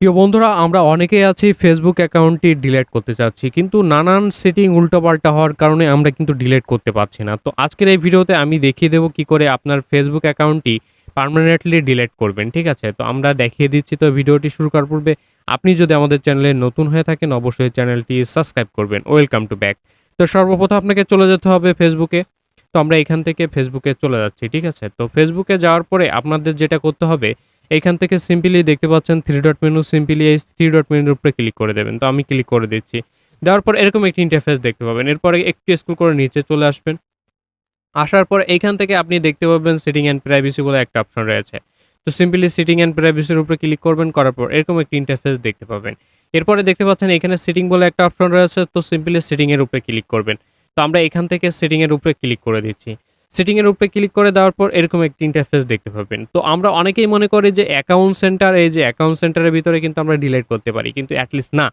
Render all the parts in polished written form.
প্রিয় বন্ধুরা, আমরা অনেকেই আছি ফেসবুক অ্যাকাউন্টটি ডিলিট করতে চাচ্ছি। কিন্তু নানান সেটিং উল্টোপাল্টা হওয়ার কারণে আমরা কিন্তু ডিলিট করতে পারছি না। তো আজকের এই ভিডিওতে আমি দেখিয়ে দেব কি করে আপনার ফেসবুক অ্যাকাউন্টটি পার্মানেন্টলি ডিলিট করবেন। ঠিক আছে? তো আমরা দেখিয়ে দিচ্ছি। তো ভিডিওটি শুরু করার পূর্বে আপনি যদি আমাদের চ্যানেলে নতুন হয়ে থাকেন অবশ্যই চ্যানেলটি সাবস্ক্রাইব করবেন। Welcome to back. তো সর্বপ্রথম আপনাকে চলে যেতে হবে ফেসবুকে। তো আমরা এখান থেকে ফেসবুকে চলে যাচ্ছি। ঠিক আছে? তো ফেসবুকে যাওয়ার পরে আপনাদের যেটা করতে হবে এইখান থেকে সিম্পলি দেখতে পাচ্ছেন 3 ডট মেনু, সিম্পলি এই 3 ডট মেনুর উপরে ক্লিক করে দেবেন। তো আমি ক্লিক করে দিচ্ছি। দেওয়ার পর এরকম একটি ইন্টারফেস দেখতে পাবেন। এরপরে একটু স্ক্রল করে নিচে চলে আসবেন। আসার পর এইখান থেকে আপনি দেখতে পাবেন সেটিং অ্যান্ড প্রাইভেসি বলে একটা অপশন রয়েছে। তো সিম্পলি সেটিং অ্যান্ড প্রাইভেসির উপরে ক্লিক করবেন, করার পর এরকম একটি ইন্টারফেস দেখতে পাবেন। এরপরে দেখতে পাচ্ছেন এখানে সেটিং বলে একটা অপশন রয়েছে। তো সিম্পলি সেটিং এর উপরে ক্লিক করবেন। তো আমরা এখান থেকে সেটিং এর উপরে ক্লিক করে দিচ্ছি। সেটিং এর উপরে ক্লিক করে দেওয়ার পর এরকম একটি ইন্টারফেস দেখতে পাবেন। তো আমরা অনেকেই মনে করি যে অ্যাকাউন্ট সেন্টার, এই যে অ্যাকাউন্ট সেন্টারের ভিতরে কিন্তু আমরা ডিলিট করতে পারি। কিন্তু এট লিস্ট না।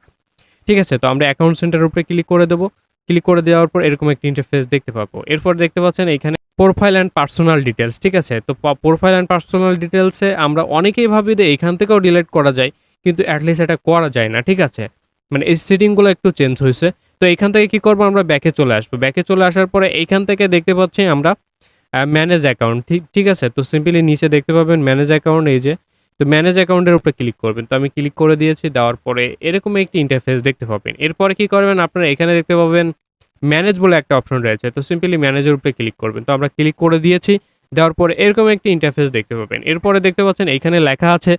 ঠিক আছে? তো আমরা অ্যাকাউন্ট সেন্টারের উপরে ক্লিক করে দেব। ক্লিক করে দেওয়ার পর এরকম একটা ইন্টারফেস দেখতে পাবো। এরপর দেখতে পাচ্ছেন এইখানে প্রোফাইল অ্যান্ড পার্সোনাল ডিটেইলস, ঠিক আছে? তো প্রোফাইল অ্যান্ড পার্সোনাল ডিটেইলসে আমরা অনেকেই ভাবি যে এখান থেকেও ডিলিট করা যায়। কিন্তু এট লিস্ট এটা করা যায় না। ঠিক আছে? মানে এই সেটিংগুলো একটু চেঞ্জ হইছে। তো এখান থেকে কি করব, আমরা ব্যাকে চলে আসবো। ব্যাকে চলে আসার পরে এইখান থেকে দেখতে পাচ্ছি আমরা ম্যানেজ অ্যাকাউন্ট, ঠিক আছে? তো সিম্পলি নিচে দেখতে পাবেন ম্যানেজ অ্যাকাউন্ট, এই যে। তো ম্যানেজ অ্যাকাউন্টের উপরে ক্লিক করবেন। তো আমি ক্লিক করে দিয়েছি। দেওয়ার পরে এরকম একটি ইন্টারফেস দেখতে পাবেন। এরপরে কি করবেন, আপনারা এখানে দেখতে পাবেন ম্যানেজ বলে একটা অপশন রয়েছে। তো সিম্পলি ম্যানেজের উপরে ক্লিক করবেন। তো আমরা ক্লিক করে দিয়েছি। দেওয়ার পরে এরকম একটি ইন্টারফেস দেখতে পাবেন। এরপরে দেখতে পাচ্ছেন এখানে লেখা আছে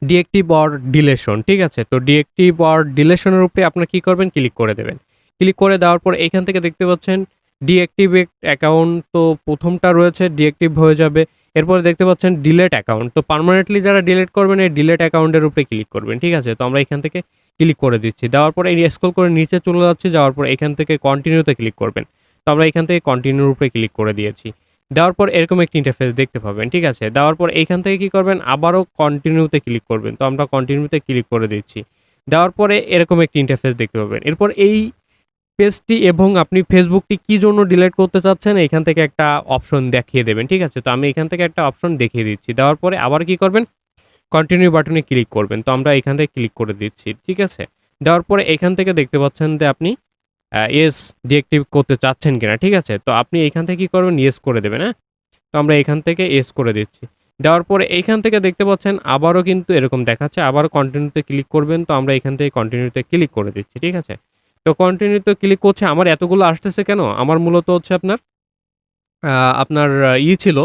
ডিএক্টিভ অর ডিলেশন, ঠিক আছে? তো ডিএক্টিভ অর ডিলেশনের উপরে আপনারা কি করবেন, ক্লিক করে দেবেন। ক্লিক করে দেওয়ার পর এখান থেকে দেখতে পাচ্ছেন ডিএক্টিভেট অ্যাকাউন্ট, তো প্রথমটা রয়েছে ডিএক্টিভ হয়ে যাবে। এরপরে দেখতে পাচ্ছেন ডিলেট অ্যাকাউন্ট, তো পার্মানেন্টলি যারা ডিলিট করবেন এই ডিলেট অ্যাকাউন্টের উপরে ক্লিক করবেন। ঠিক আছে? তো আমরা এখান থেকে ক্লিক করে দিচ্ছি। দেওয়ার পরে এই স্ক্রল করে নিচে চলে যাচ্ছি। যাওয়ার পর এখান থেকে কন্টিনিউতে ক্লিক করবেন। তো আমরা এখান থেকে কন্টিনিউর উপরে ক্লিক করে দিয়েছি। দেওয়ার পর এরকম একটি ইন্টারফেস দেখতে পাবেন। ঠিক আছে? দেওয়ার পর এইখান থেকে কি করবেন, আবারও কন্টিনিউতে ক্লিক করবেন। তো আমরা কন্টিনিউতে ক্লিক করে দিচ্ছি। দেওয়ার পরে এরকম একটি ইন্টারফেস দেখতে পাবেন। এরপর এই পেজটি এবং আপনি ফেসবুকটি কি জন্য ডিলিট করতে চাচ্ছেন এখান থেকে একটা অপশন দেখিয়ে দেবেন। ঠিক আছে? তো আমি এখান থেকে একটা অপশন দেখিয়ে দিচ্ছি। দেওয়ার পরে আবার কি করবেন, কন্টিনিউ বাটনে ক্লিক করবেন। তো আমরা এখান থেকে ক্লিক করে দিচ্ছি। ঠিক আছে? দেওয়ার পরে এখান থেকে দেখতে পাচ্ছেন যে আপনি ইয়েস ডিএক্টিভ করতে চাচ্ছেন কিনা। ঠিক আছে? তো আপনি এখান থেকে কি করবেন, ইয়েস করে দেবেন। হ্যাঁ? তো আমরা এখান থেকে ইয়েস করে দিচ্ছি। দেওয়ার পরে এইখান থেকে দেখতে পাচ্ছেন আবারও কিন্তু এরকম দেখাচ্ছে। আবারও কন্টিনিউতে ক্লিক করবেন। তো আমরা এখান থেকে কন্টিনিউতে ক্লিক করে দিচ্ছি। ঠিক আছে? তো কন্টিনিউতে ক্লিক করছে। আমার এতগুলো আসতেছে কেন? আমার মূলত হচ্ছে আপনার আ আপনার ছিল,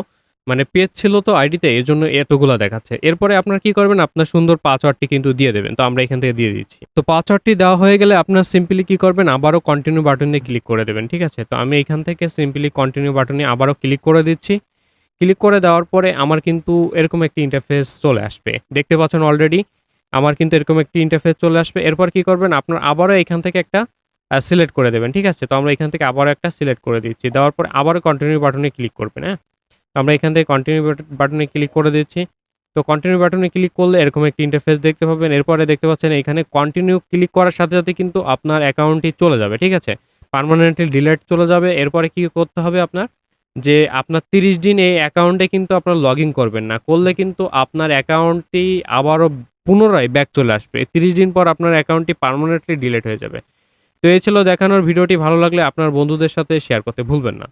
মানে পেজ ছিল তো আইডিতে, এজন্য এতগুলা দেখাচ্ছে। এরপরে আপনারা কি করবেন, আপনার সুন্দর পাসওয়ার্ডটি কিন্তু দিয়ে দেবেন। তো আমরা এখান থেকে দিয়ে দিচ্ছি। তো পাসওয়ার্ডটি দেওয়া হয়ে গেলে আপনার সিম্পলি কি করবেন, আবারও কন্টিনিউ বাটনে ক্লিক করে দেবেন। ঠিক আছে? তো আমি এখান থেকে সিম্পলি কন্টিনিউ বাটনে আবারও ক্লিক করে দিচ্ছি। ক্লিক করে দেওয়ার পরে আমার কিন্তু এরকম একটি ইন্টারফেস চলে আসবে। দেখতে পাচ্ছেন অলরেডি আমার কিন্তু এরকম একটি ইন্টারফেস চলে আসবে। এরপর কি করবেন, আপনার আবারও এখান থেকে একটা সিলেক্ট করে দেবেন। ঠিক আছে? তো আমরা এখান থেকে আবারও একটা সিলেক্ট করে দিচ্ছি। দেওয়ার পরে আবারও কন্টিনিউ বাটনে ক্লিক করবেন। হ্যাঁ? তো আমরা এখান থেকে কন্টিনিউ বাটনে ক্লিক করে দিচ্ছি। তো কন্টিনিউ বাটনে ক্লিক করলে এরকম একটি ইন্টারফেস দেখতে পাবেন। এরপরে দেখতে পাচ্ছেন এখানে কন্টিনিউ ক্লিক করার সাথে, সাথে কিন্তু আপনার অ্যাকাউন্টটি চলে যাবে। ঠিক আছে? পার্মানেন্টলি ডিলিট চলে যাবে। এরপরে কি করতে হবে আপনার, যে আপনার ৩০ দিন এই অ্যাকাউন্টে কিন্তু আপনার লগইন করবেন না। করলে কিন্তু আপনার অ্যাকাউন্টটি আবারও পুনরায় ব্যাক চলে আসবে। ৩০ দিন পর আপনার অ্যাকাউন্টটি পার্মানেন্টলি ডিলিট হয়ে যাবে। তো এই ছিল দেখানোর ভিডিওটি। ভালো লাগলে আপনার বন্ধুদের সাথে শেয়ার করতে ভুলবেন না।